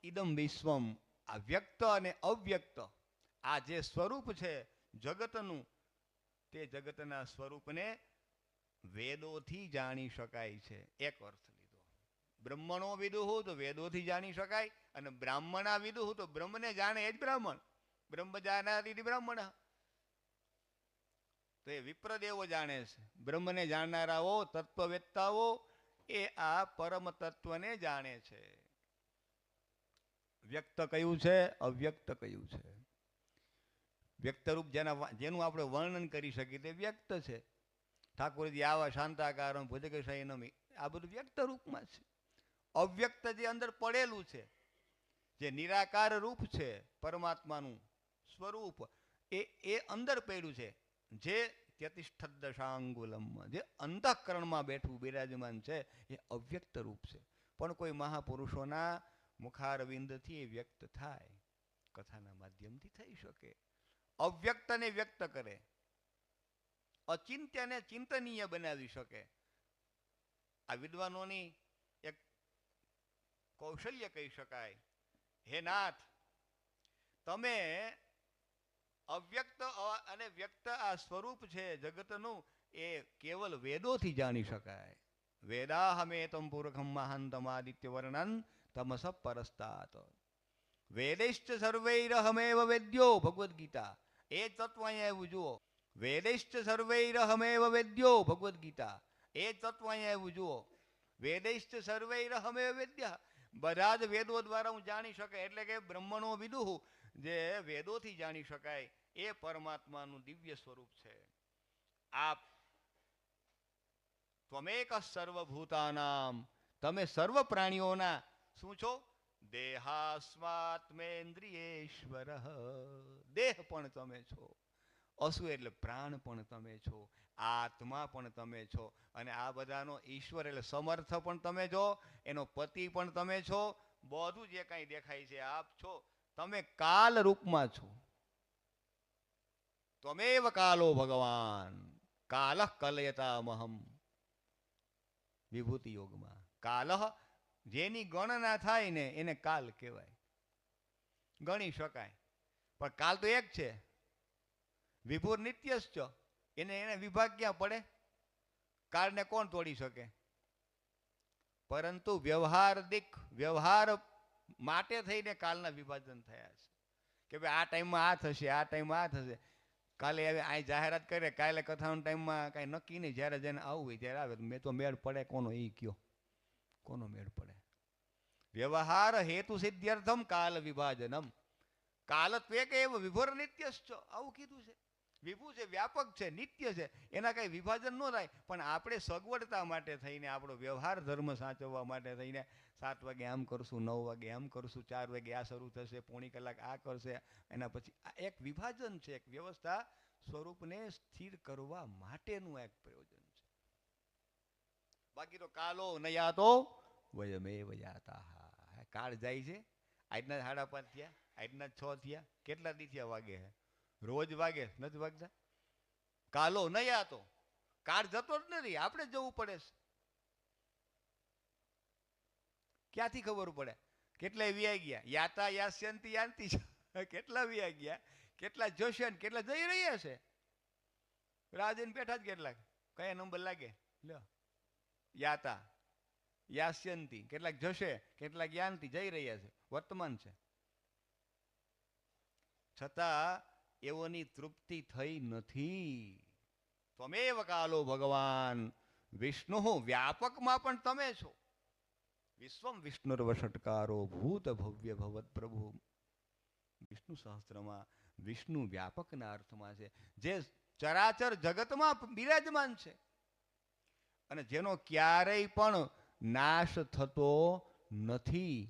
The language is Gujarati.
ઇદમ વિશ્વમ, આ વ્યક્ત અને અવ્યક્ત આ જે સ્વરૂપ છે જગતનું, તે જગતના સ્વરૂપને વેદોથી જાણી શકાય છે. એક અર્થ લીધો. બ્રહ્મણો વિદુહુ તો વેદોથી જાણી શકાય, અને બ્રાહ્મણા વિદુહુ તો બ્રહ્મને જાણે એ જ બ્રાહ્મણ. બ્રહ્મ જાનાતી બ્રાહ્મણ, તો એ વિપ્રદેવો જાણે છે. બ્રહ્મને જાણનારાઓ તત્વવેત્તાઓ એ આ પરમ તત્વને જાણે છે. વ્યક્ત કયું છે, અવ્યક્ત કયું છે? વ્યક્તરૂપ જેનું આપણે વર્ણન કરી શકીએ તે વ્યક્ત છે. ઠાકોરજી આવા શાંતાકારમ ભુજગશયનમ, આ બધું વ્યક્ત રૂપમાં છે. અવ્યક્ત જે અંદર પડેલું છે, જે નિરાકાર રૂપ છે પરમાત્માનું સ્વરૂપ, એ અંદર પડ્યું છે. જે ત્યતિષ્ઠ દશાંગુલમ, જે અંતઃકરણમાં બેઠું બિરાજમાન છે, એ અવ્યક્ત રૂપ છે. પણ કોઈ મહાપુરુષોના મુખારવિંદથી એ વ્યક્ત થાય, કથાના માધ્યમથી થઈ શકે. અવ્યક્તને વ્યક્ત કરે, અચિંત્યને ચિંતનીય બનાવી શકે. આ વિદ્વાનોની એક કૌશલ્ય કહી શકાય. હે નાથ, તમે અવ્યક્ત અને વ્યક્ત આ સ્વરૂપ છે જગતનું, એ કેવલ વેદોથી જાણી શકાય. વેદાહમેતમ પુરખમ મહાંતમાદિત્ય વર્ણન તમસ પરસ્તાત. વેદૈશ્ચ સર્વૈરહમેવ વેદ્યો, ભગવદ્ ગીતા. એ તત્વ અહીંયા એવું જુઓ. વેદૈશ્ચ સર્વૈરહમેવ વેદ્યો, ભગવદ્ ગીતા. એ તત્વ અહીંયા એવું જુઓ. વેદૈશ્ચ સર્વૈરહમેવ વેદ્ય, બધા જ વેદો દ્વારા હું જાણી શકાય. એટલે કે બ્રહ્મણો વિદુહુ, જે વેદોથી જાણી શકાય, એ પરમાત્માનું દિવ્ય સ્વરૂપ છે. આપ ત્વમેક સર્વભૂતાનામ, તમે સર્વ પ્રાણીઓના શું છો? દેહાસ્માત્મેન્દ્રિયેશ્વર, દેહ પણ તમે છો. અસુ એટલે પ્રાણ પણ તમે છો, આત્મા પણ તમે છો, અને આ બધાનો ઈશ્વર એટલે સમર્થ પણ તમે છો, એનો પતિ પણ તમે છો. બધું જે કાંઈ દેખાય છે આપ છો. તમે કાલ રૂપમાં છો. ત્વમેવ કાલો ભગવાન, કાલઃ કલયતામહમ. વિભૂતિ યોગમાં કાલઃ, જેની ગણના થાય ને એને કાલ કહેવાય. ગણી શકાય, પણ કાલ તો એક છે. વિભુર નિત્યશ્ચ, એને વિભાગ ક્યાં પડે? કાળને કોણ તોડી શકે? પરંતુ વ્યવહાર માટે થઈને કાલના વિભાજન થયા છે. કે ભાઈ આ ટાઈમમાં આ થશે, આ ટાઈમમાં આ થશે. કાલે હવે આ જાહેરાત કરે, કાલે કથાના ટાઈમમાં કાંઈ નક્કી નહીં, જ્યારે જેને આવવું હોય ત્યારે આવે. મેં તો મેળ પડે કોનો એ કયો, કોનો મેળ પડે? વ્યવહાર હેતુ સિદ્ધ્યર્થમ કાલ વિભાજનમ. કાલત્વ એક એવ વિભુર નિત્યશ્ચ, આવું કીધું છે. વિભુ છે, વ્યાપક છે, નિત્ય છે, એના કાંઈ વિભાજન ન થાય. પણ આપણે સગવડતા માટે થઈને, આપણો વ્યવહાર ધર્મ સાચવવા માટે થઈને 7 વાગે આમ કરશું, 9 વાગે આમ કરશું, 4 વાગે આ શરૂ થશે, પોણી કલાક આ કરશે, એના પછી આ એક વિભાજન છે. એક વ્યવસ્થા સ્વરૂપને સ્થિર કરવા માટેનું એક પ્રયોજન છે. બાકી તો કાલો નયાતો વયમેવ યાતા. કાળ જાય છે. આજના 5:30 થયા, આજના 6 થયા, કેટલા દી થયા વાગે હે? રોજ વાગે, નથી વાગતા? કાલો નયાતો, કાળ જતો જ નથી, આપણે જવું પડે છે. ક્યાંથી ખબર પડે? કેટલા વ્યાઈ ગયા? યાતા યાસ્યંતી યાંતી, કેટલા વ્યાઈ ગયા, કેટલા જશે ને કેટલા જઈ રહ્યા છે. રાજન બેઠા જ કેટલાક, કયા નંબર લાગે લ્યો? યાતા યાસ્યંતી, કેટલાક જશે, કેટલાક યાંતી, જઈ રહ્યા છે, વર્તમાન છે. છતાં એઓની તૃપ્તિ થઈ નથી. ત્વમેવ કાલો ભગવાન વિષ્ણુ, વ્યાપકમાં પણ તમે છો. વિશ્વમ વિષ્ણુર્વષટકારો ભૂત ભવ્ય ભવત પ્રભુ. વિષ્ણુ સહસ્ત્રમાં વિષ્ણુ વ્યાપકના અર્થમાં છે, જે ચરાચર જગતમાં બિરાજમાન છે, અને જેનો ક્યારેય પણ નાશ થતો નથી.